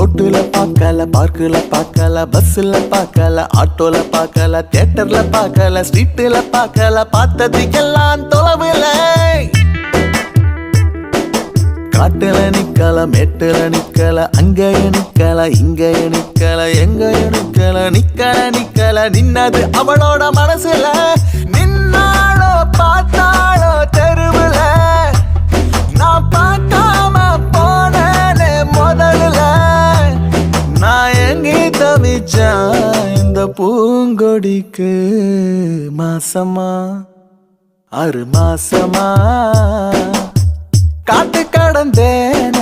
ரோட்டுல பார்க்கல, பார்க்குல பார்க்கல, பஸ்ல பார்க்கல, ஆட்டோல பார்க்கல, தியேட்டர்ல பார்க்கல, ஸ்ட்ரீட்ல பார்க்கல, பார்த்ததுக்கெல்லாம் தொலைவில்ல. காட்டுல நிக்கல, மேட்டுல நிக்கல, அங்கேய நிக்கல, இங்கேய நிக்கல, எங்கேய நிக்கல, நிக்கல நிக்கல, நின்னது அவளோட மனசுல. நின்னாளோ பார்த்தாளோ தெருவுல, நான் பார்க்காம போனேனே முதல்ல. நான் எங்கே தவிச்சேன் இந்த பூங்கொடிக்கு, மாசமா 6 மாசமா காத்து கடந்தேன்